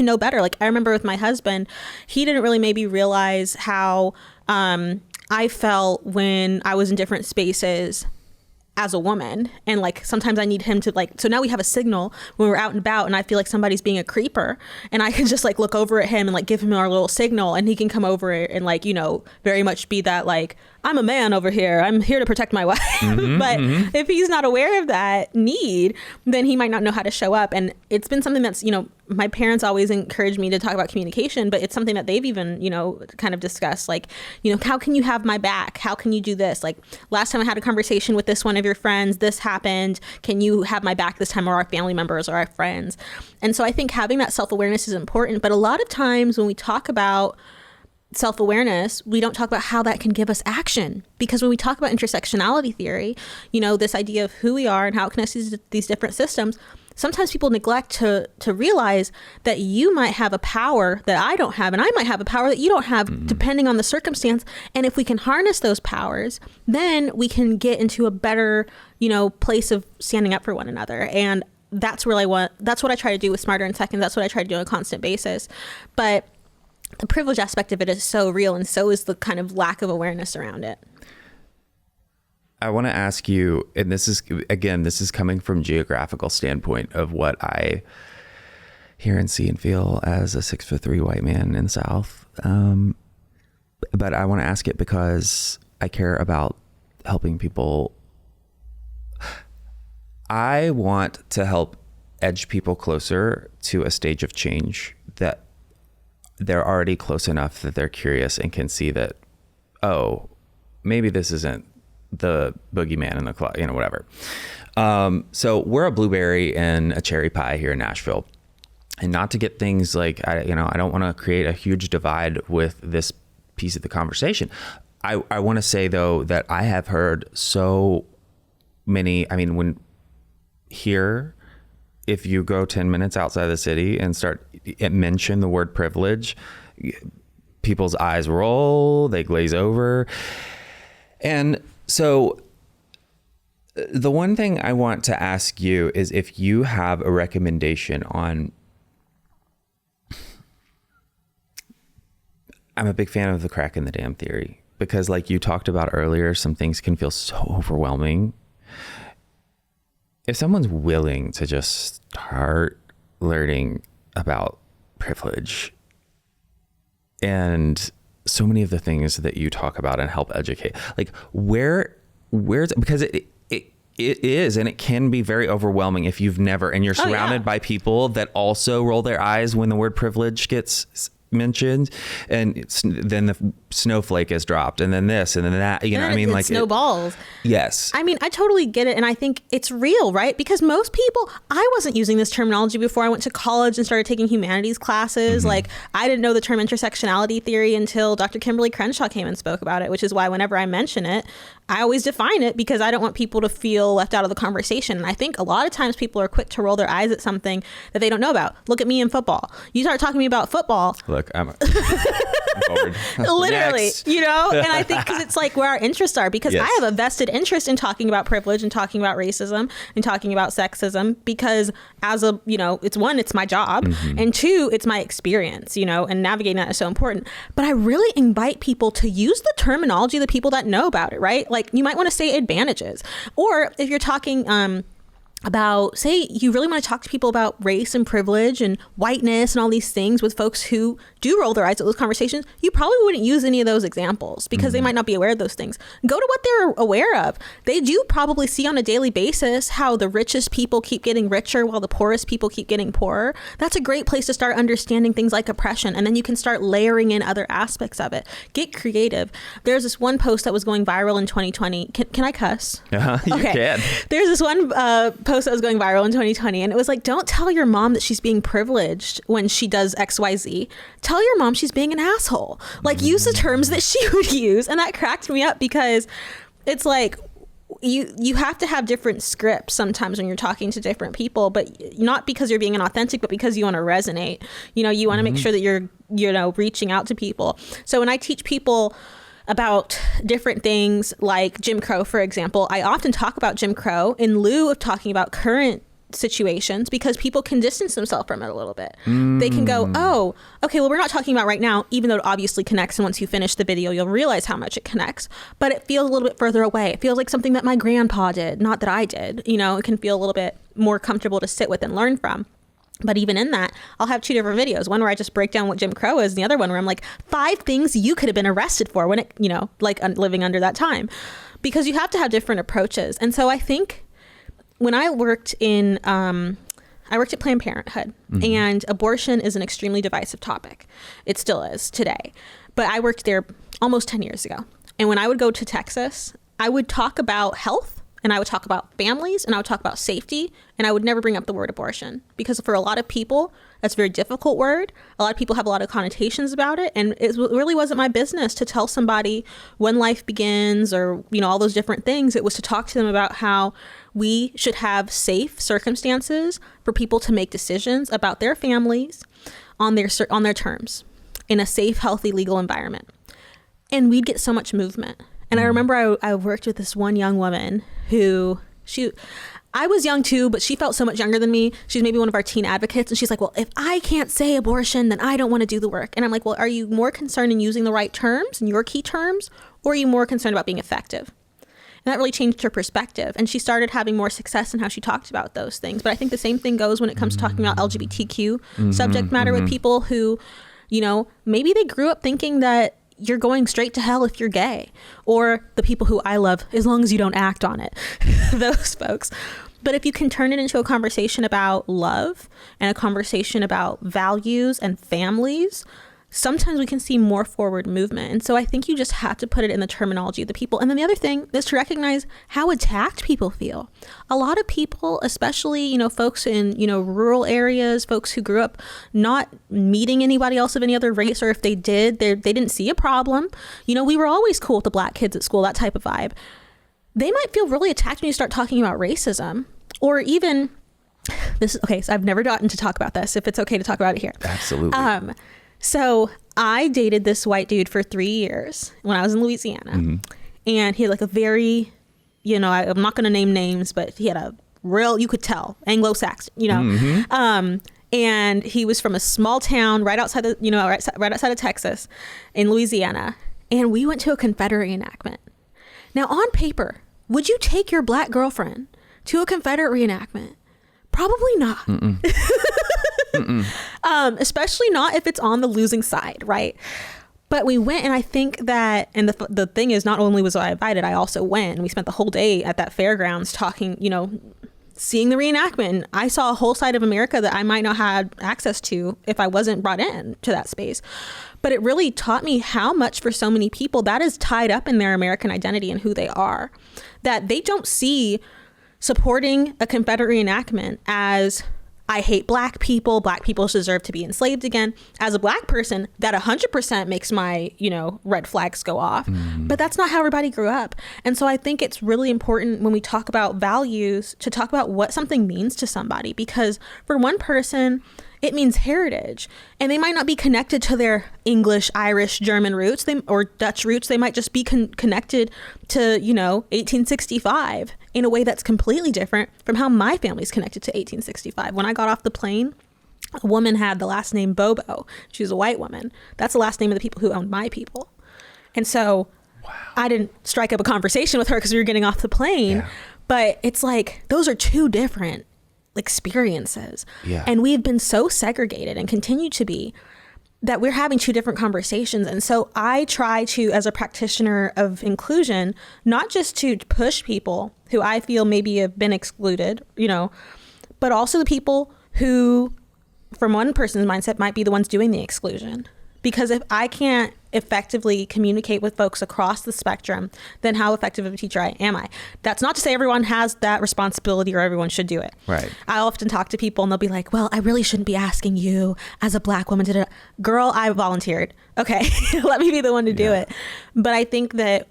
know better. I remember with my husband, he didn't really maybe realize how I felt when I was in different spaces as a woman. And like, sometimes I need him to like, so now we have a signal when we're out and about and I feel like somebody's being a creeper, and I can just like look over at him and like give him our little signal, and he can come over and like, you know, very much be that like, I'm a man over here, I'm here to protect my wife. But if he's not aware of that need, then he might not know how to show up. And it's been something that's, you know, my parents always encouraged me to talk about communication, but it's something that they've even, you know, kind of discussed, like, you know, how can you have my back? How can you do this? Like, last time I had a conversation with this one of your friends, this happened. Can you have my back this time, or our family members or our friends? And so I think having that self-awareness is important. But a lot of times when we talk about self-awareness, we don't talk about how that can give us action. Because when we talk about intersectionality theory, you know, this idea of who we are and how it connects to these different systems, sometimes people neglect to realize that you might have a power that I don't have, and I might have a power that you don't have, depending on the circumstance. And if we can harness those powers, then we can get into a better, you know, place of standing up for one another. And that's what I try to do with Smarter in Seconds. That's what I try to do on a constant basis. But the privilege aspect of it is so real, and so is the kind of lack of awareness around it. I want to ask you, and this is coming from geographical standpoint of what I hear and see and feel as a 6'3" white man in the South. But I want to ask it because I care about helping people. I want to help edge people closer to a stage of change that they're already close enough that they're curious and can see that, oh, maybe this isn't the boogeyman in the closet, you know, whatever. So we're a blueberry and a cherry pie here in Nashville. And not to get things like, I don't want to create a huge divide with this piece of the conversation. I want to say, though, that I have heard so many, I mean, when here, if you go 10 minutes outside the city and mention the word privilege, people's eyes roll, they glaze over. And so the one thing I want to ask you is if you have a recommendation on, I'm a big fan of the crack in the dam theory, because like you talked about earlier, some things can feel so overwhelming. If someone's willing to just start learning about privilege and so many of the things that you talk about and help educate, like where's, because it is, and it can be very overwhelming if you've never, and you're surrounded by people that also roll their eyes when the word privilege gets mentioned, and then the snowflake is dropped, and then this, and then that, you know, I mean, like snowballs. Yes. I mean, I totally get it. And I think it's real, right? Because most people, I wasn't using this terminology before I went to college and started taking humanities classes. Like, I didn't know the term intersectionality theory until Dr. Kimberly Crenshaw came and spoke about it, which is why whenever I mention it, I always define it, because I don't want people to feel left out of the conversation. And I think a lot of times people are quick to roll their eyes at something that they don't know about. Look at me in football. You start talking to me about football. Look, I'm forward. Literally, Next. you know, and I think because it's like where our interests are, because I have a vested interest in talking about privilege and talking about racism and talking about sexism, because as a, you know, it's my job, and two, it's my experience, you know, and navigating that is so important. But I really invite people to use the terminology of the people that know about it, right? Like, you might want to say advantages, or if you're talking about, say you really want to talk to people about race and privilege and whiteness and all these things with folks who do roll their eyes at those conversations, you probably wouldn't use any of those examples because they might not be aware of those things. Go to what they're aware of. They do probably see on a daily basis how the richest people keep getting richer while the poorest people keep getting poorer. That's a great place to start understanding things like oppression, and then you can start layering in other aspects of it. Get creative. There's this one post that was going viral in 2020. Can I cuss? You can. There's this one post that was going viral in 2020, and it was like, don't tell your mom that she's being privileged when she does XYZ. Tell your mom she's being an asshole. Like, use the terms that she would use. And that cracked me up, because it's like, you have to have different scripts sometimes when you're talking to different people, but not because you're being inauthentic, but because you want to resonate. You know, you want to make sure that you're, you know, reaching out to people. So when I teach people about different things like Jim Crow, for example, I often talk about Jim Crow in lieu of talking about current situations because people can distance themselves from it a little bit. They can go, oh, okay, well, we're not talking about right now, even though it obviously connects. And once you finish the video, you'll realize how much it connects. But it feels a little bit further away. It feels like something that my grandpa did, not that I did. You know, it can feel a little bit more comfortable to sit with and learn from. But even in that, I'll have 2 different videos. One where I just break down what Jim Crow is, and the other one where I'm like, 5 things you could have been arrested for when it, you know, like living under that time. Because you have to have different approaches. And so I think when I worked at Planned Parenthood, and abortion is an extremely divisive topic. It still is today. But I worked there almost 10 years ago. And when I would go to Texas, I would talk about health, and I would talk about families, and I would talk about safety, and I would never bring up the word abortion. Because for a lot of people, that's a very difficult word. A lot of people have a lot of connotations about it, and it really wasn't my business to tell somebody when life begins or, you know, all those different things. It was to talk to them about how we should have safe circumstances for people to make decisions about their families on their terms in a safe, healthy, legal environment. And we'd get so much movement. And I remember I worked with this one young woman who I was young too, but she felt so much younger than me. She's maybe one of our teen advocates. And she's like, well, if I can't say abortion, then I don't want to do the work. And I'm like, well, are you more concerned in using the right terms and your key terms, or are you more concerned about being effective? And that really changed her perspective. And she started having more success in how she talked about those things. But I think the same thing goes when it comes to talking about LGBTQ subject matter with people who, you know, maybe they grew up thinking that you're going straight to hell if you're gay, or the people who I love, as long as you don't act on it, those folks. But if you can turn it into a conversation about love and a conversation about values and families, sometimes we can see more forward movement. And so I think you just have to put it in the terminology of the people. And then the other thing is to recognize how attacked people feel. A lot of people, especially, you know, folks in, you know, rural areas, folks who grew up not meeting anybody else of any other race, or if they did, they didn't see a problem. You know, we were always cool with the black kids at school, that type of vibe. They might feel really attacked when you start talking about racism, or even this. Okay, so I've never gotten to talk about this, if it's okay to talk about it here. Absolutely. So I dated this white dude for 3 years when I was in Louisiana, and he had like a very, you know, I'm not going to name names, but he had a real, you could tell, Anglo-Saxon, you know, and he was from a small town right outside the, you know, right outside of Texas in Louisiana. And we went to a Confederate reenactment. Now on paper, would you take your black girlfriend to a Confederate reenactment? Probably not. Especially not if it's on the losing side, right? But we went, and I think that, and the thing is, not only was I invited, I also went, and we spent the whole day at that fairgrounds talking, you know, seeing the reenactment. And I saw a whole side of America that I might not have access to if I wasn't brought in to that space. But it really taught me how much, for so many people, that is tied up in their American identity and who they are, that they don't see supporting a Confederate reenactment as, I hate black people deserve to be enslaved again. As a black person, that 100% makes my, you know, red flags go off. But that's not how everybody grew up. And so I think it's really important when we talk about values to talk about what something means to somebody, because for one person, it means heritage, and they might not be connected to their English, Irish, German roots, or Dutch roots. They might just be connected to, you know, 1865 in a way that's completely different from how my family's connected to 1865. When I got off the plane, a woman had the last name Bobo. She was a white woman. That's the last name of the people who owned my people. And so I didn't strike up a conversation with her because we were getting off the plane, but it's like, those are two different experiences. And we've been so segregated and continue to be, that we're having two different conversations. And so I try to, as a practitioner of inclusion, not just to push people who I feel maybe have been excluded, you know, but also the people who, from one person's mindset, might be the ones doing the exclusion. Because if I can't effectively communicate with folks across the spectrum, then how effective of a teacher am I? That's not to say everyone has that responsibility or everyone should do it. Right. I often talk to people and they'll be like, well, I really shouldn't be asking you as a black woman. Girl, I volunteered. Okay, let me be the one to do it. But I think that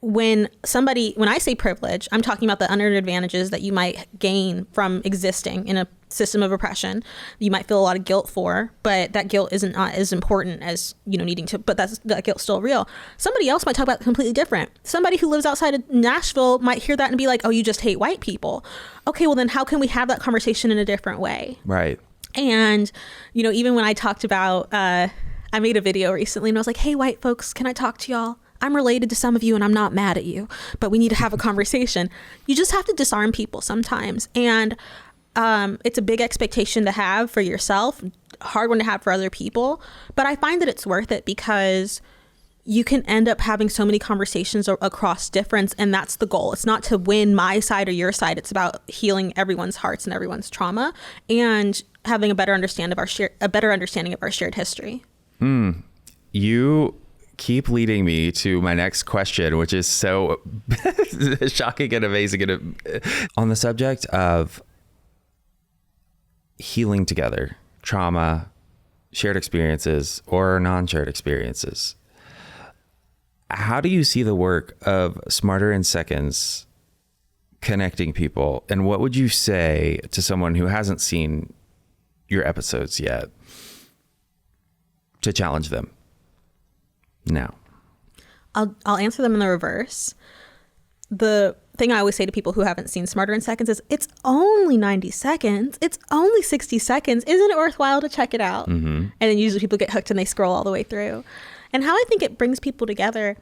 when I say privilege, I'm talking about the unearned advantages that you might gain from existing in a system of oppression. You might feel a lot of guilt for, but that guilt isn't as important as, needing to, but that guilt's still real. Somebody else might talk about completely different. Somebody who lives outside of Nashville might hear that and be like, oh, you just hate white people. Okay, well then how can we have that conversation in a different way? Right. And, even when I talked about, I made a video recently and I was like, hey, white folks, can I talk to y'all? I'm related to some of you and I'm not mad at you, but we need to have a conversation. You just have to disarm people sometimes. And it's a big expectation to have for yourself, hard one to have for other people. But I find that it's worth it because you can end up having so many conversations across difference. And that's the goal. It's not to win my side or your side. It's about healing everyone's hearts and everyone's trauma and having a better understanding of our shared history. You keep leading me to my next question, which is so shocking and amazing. On the subject of healing together, trauma, shared experiences, or non-shared experiences, how do you see the work of Smarter in Seconds connecting people? And what would you say to someone who hasn't seen your episodes yet to challenge them now? I'll answer them in the reverse. The thing I always say to people who haven't seen Smarter in Seconds is it's only 90 seconds. It's only 60 seconds. Isn't it worthwhile to check it out? And then usually people get hooked and they scroll all the way through. And how I think it brings people together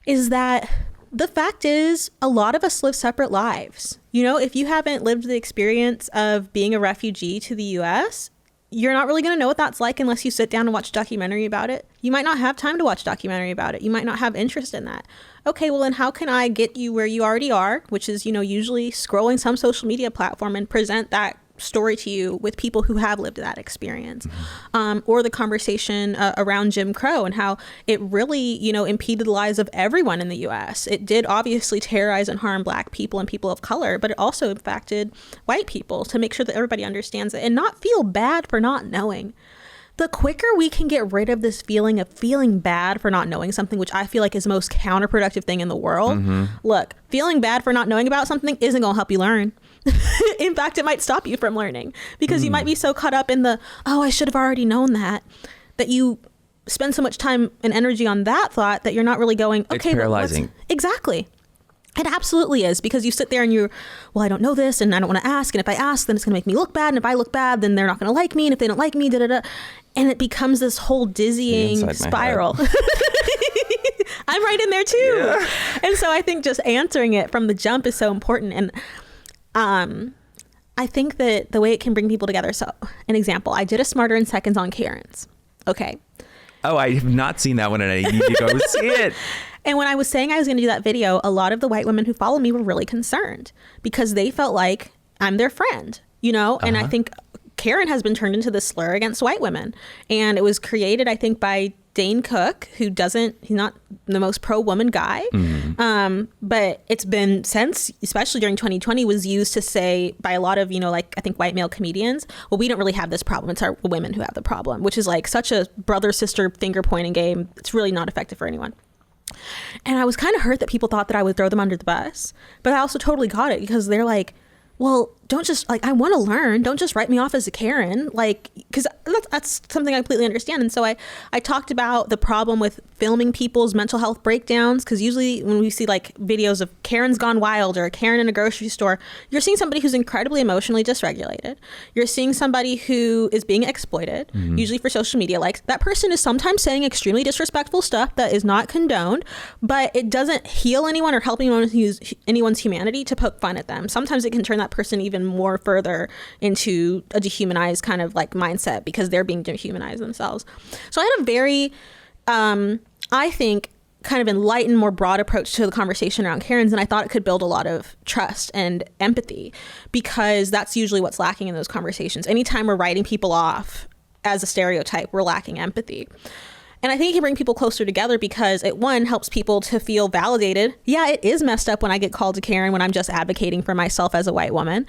is that the fact is a lot of us live separate lives. If you haven't lived the experience of being a refugee to the US, you're not really going to know what that's like unless you sit down and watch a documentary about it. You might not have time to watch a documentary about it. You might not have interest in that. Okay, well then how can I get you where you already are, which is, usually scrolling some social media platform and present that story to you with people who have lived that experience. Or the conversation around Jim Crow and how it really, impeded the lives of everyone in the US. It did obviously terrorize and harm Black people and people of color, but it also impacted white people, to make sure that everybody understands it and not feel bad for not knowing. The quicker we can get rid of this feeling of feeling bad for not knowing something, which I feel like is the most counterproductive thing in the world. Look, feeling bad for not knowing about something isn't going to help you learn. In fact, it might stop you from learning because you might be so caught up in I should have already known that you spend so much time and energy on that thought that you're not really going, okay, it's paralyzing. Exactly. It absolutely is, because you sit there and I don't know this and I don't want to ask. And if I ask, then it's going to make me look bad. And if I look bad, then they're not going to like me. And if they don't like me, and it becomes this whole dizzying spiral. I'm right in there too. Yeah. And so I think just answering it from the jump is so important. And I think that the way it can bring people together. So an example, I did a Smarter in Seconds on Karens. Okay. Oh, I have not seen that one and I need to go see it. And when I was saying I was going to do that video, a lot of the white women who follow me were really concerned because they felt like I'm their friend, and I think Karen has been turned into this slur against white women. And it was created, I think, by Dane Cook, he's not the most pro-woman guy. But it's been since, especially during 2020, was used to say by a lot of, I think white male comedians, well, we don't really have this problem. It's our women who have the problem, which is like such a brother-sister finger-pointing game. It's really not effective for anyone. And I was kind of hurt that people thought that I would throw them under the bus. But I also totally got it because they're like, well, don't just I want to learn. Don't just write me off as a Karen, because that's something I completely understand. And so I talked about the problem with filming people's mental health breakdowns, because usually when we see videos of Karen's gone wild or a Karen in a grocery store, you're seeing somebody who's incredibly emotionally dysregulated. You're seeing somebody who is being exploited, usually for social media. That person is sometimes saying extremely disrespectful stuff that is not condoned, but it doesn't heal anyone or help anyone's humanity to poke fun at them. Sometimes it can turn that person even more further into a dehumanized kind of mindset because they're being dehumanized themselves. So I had a very, I think, kind of enlightened, more broad approach to the conversation around Karens, and I thought it could build a lot of trust and empathy, because that's usually what's lacking in those conversations. Anytime we're writing people off as a stereotype, we're lacking empathy. And I think it can bring people closer together because it, one, helps people to feel validated. Yeah, it is messed up when I get called a Karen when I'm just advocating for myself as a white woman,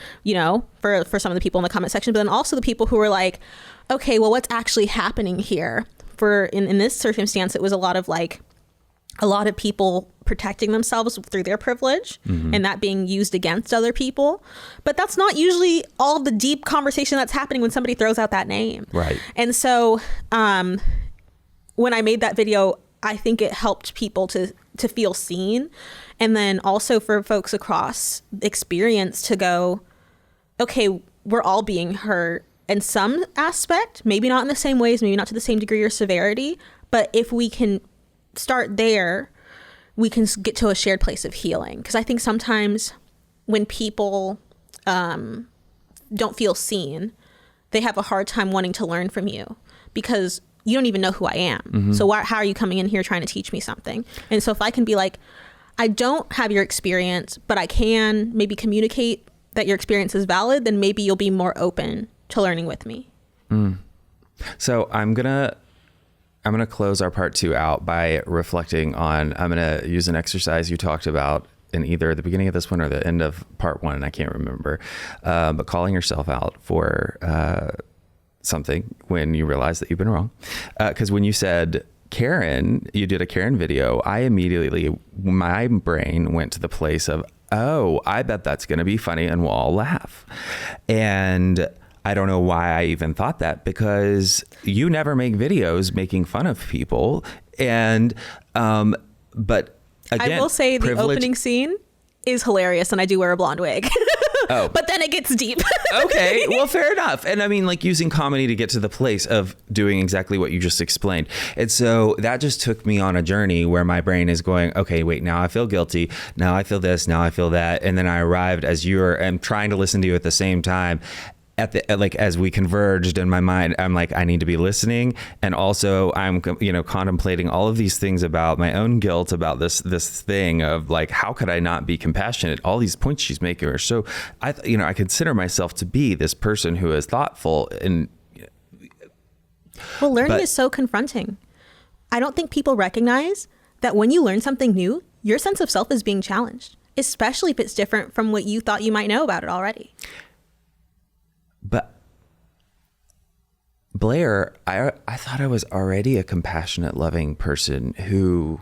for some of the people in the comment section, but then also the people who are like, okay, well, what's actually happening here? In this circumstance, it was a lot of a lot of people protecting themselves through their privilege and that being used against other people. But that's not usually all the deep conversation that's happening when somebody throws out that name. Right. And so when I made that video, I think it helped people to feel seen. And then also for folks across experience to go, okay, we're all being hurt in some aspect, maybe not in the same ways, maybe not to the same degree or severity. But if we can start there, we can get to a shared place of healing. Because I think sometimes when people don't feel seen, they have a hard time wanting to learn from you because you don't even know who I am. So how are you coming in here trying to teach me something? And so if I can be like, I don't have your experience, but I can maybe communicate that your experience is valid, then maybe you'll be more open to learning with me. So I'm gonna close our part 2 out by reflecting on, I'm gonna use an exercise you talked about in either the beginning of this one or the end of part 1, and I can't remember, but calling yourself out for something when you realize that you've been wrong. Because when you said Karen, you did a Karen video, I immediately, my brain went to the place of, oh, I bet that's going to be funny and we'll all laugh. And I don't know why I even thought that, because you never make videos making fun of people. And, but again, I will say the opening scene is hilarious and I do wear a blonde wig. Oh. But then it gets deep. Okay, well, fair enough. And I mean, like, using comedy to get to the place of doing exactly what you just explained. And so that just took me on a journey where my brain is going, okay, wait, now I feel guilty. Now I feel this. Now I feel that. And then I arrived as I'm trying to listen to you at the same time. As we converged in my mind, I'm like, I need to be listening. And also I'm, contemplating all of these things about my own guilt, about this thing of like, how could I not be compassionate? All these points she's making are so, I consider myself to be this person who is thoughtful and. Well, learning is so confronting. I don't think people recognize that when you learn something new, your sense of self is being challenged, especially if it's different from what you thought you might know about it already. But Blair, I thought I was already a compassionate, loving person who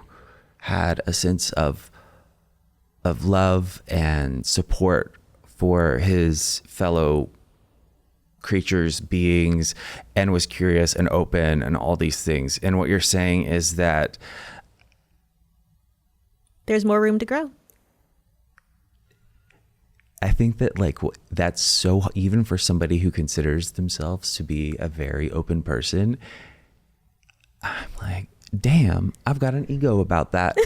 had a sense of love and support for his fellow creatures, beings, and was curious and open and all these things. And what you're saying is that there's more room to grow. I think that that's so, even for somebody who considers themselves to be a very open person, I'm like, damn, I've got an ego about that.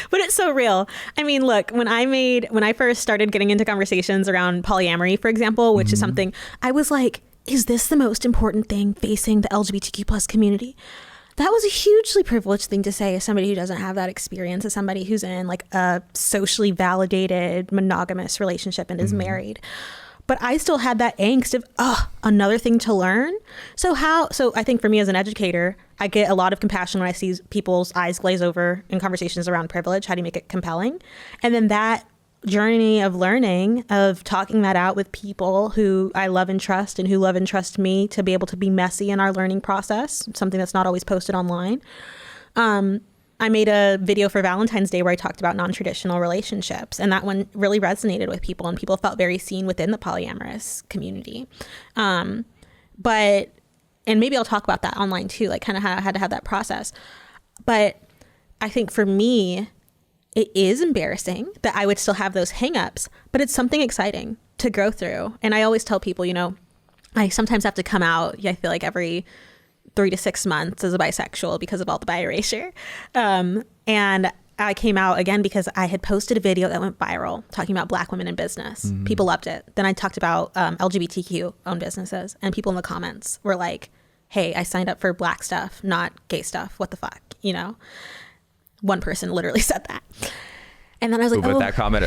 But it's so real. I mean, look, when I first started getting into conversations around polyamory, for example, which is something I was like, is this the most important thing facing the LGBTQ plus community? That was a hugely privileged thing to say as somebody who doesn't have that experience, as somebody who's in like a socially validated monogamous relationship and is married. But I still had that angst of, another thing to learn. So I think for me as an educator, I get a lot of compassion when I see people's eyes glaze over in conversations around privilege. How do you make it compelling? And then that journey of learning, of talking that out with people who I love and trust and who love and trust me, to be able to be messy in our learning process, something that's not always posted online. I made a video for Valentine's Day where I talked about non-traditional relationships, and that one really resonated with people, and people felt very seen within the polyamorous community. And maybe I'll talk about that online too, like kind of how I had to have that process. But I think for me, it is embarrassing that I would still have those hangups, but it's something exciting to grow through. And I always tell people, I sometimes have to come out, I feel like every 3 to 6 months as a bisexual because of all the bi erasure. And I came out again because I had posted a video that went viral talking about Black women in business. People loved it. Then I talked about LGBTQ owned businesses, and people in the comments were like, hey, I signed up for Black stuff, not gay stuff. What the fuck, One person literally said that. And then I was like, that comment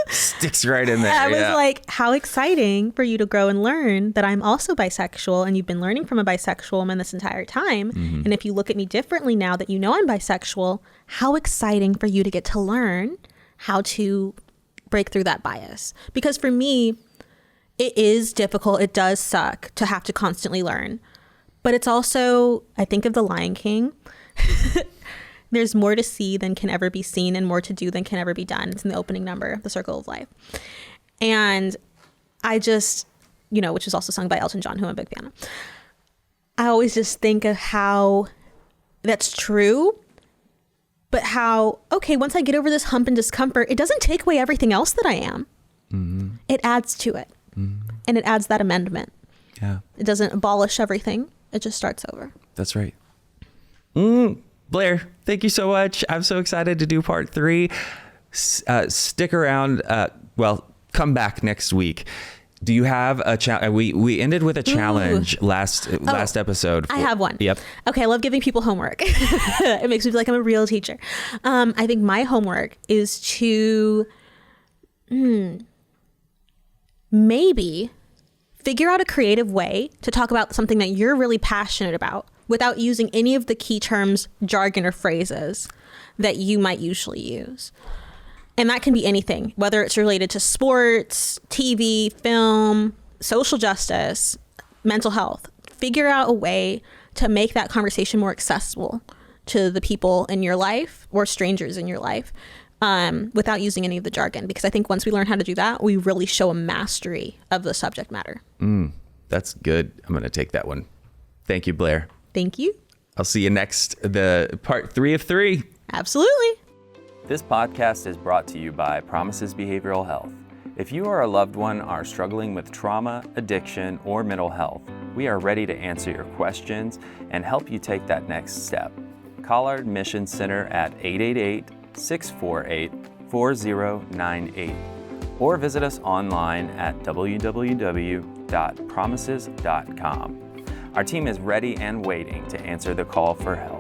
sticks right in there. I was like, how exciting for you to grow and learn that I'm also bisexual, and you've been learning from a bisexual woman this entire time. And if you look at me differently now that you know I'm bisexual, how exciting for you to get to learn how to break through that bias. Because for me, it is difficult. It does suck to have to constantly learn. But it's also, I think of The Lion King. There's more to see than can ever be seen and more to do than can ever be done. It's in the opening number of The Circle of Life. And I just, which is also sung by Elton John, who I'm a big fan of. I always just think of how that's true, but how, okay, once I get over this hump and discomfort, it doesn't take away everything else that I am. Mm-hmm. It adds to it. Mm-hmm. And it adds that amendment. Yeah. It doesn't abolish everything. It just starts over. That's right. Blair, thank you so much. I'm so excited to do part 3. Stick around. Come back next week. Do you have a challenge? We ended with a challenge last episode. I have one. Yep. Okay, I love giving people homework. It makes me feel like I'm a real teacher. I think my homework is to maybe figure out a creative way to talk about something that you're really passionate about without using any of the key terms, jargon, or phrases that you might usually use. And that can be anything, whether it's related to sports, TV, film, social justice, mental health. Figure out a way to make that conversation more accessible to the people in your life or strangers in your life without using any of the jargon. Because I think once we learn how to do that, we really show a mastery of the subject matter. That's good. I'm going to take that one. Thank you, Blair. Thank you. I'll see you the part 3 of 3. Absolutely. This podcast is brought to you by Promises Behavioral Health. If you or a loved one are struggling with trauma, addiction, or mental health, we are ready to answer your questions and help you take that next step. Call our admission center at 888-648-4098 or visit us online at www.promises.com. Our team is ready and waiting to answer the call for help.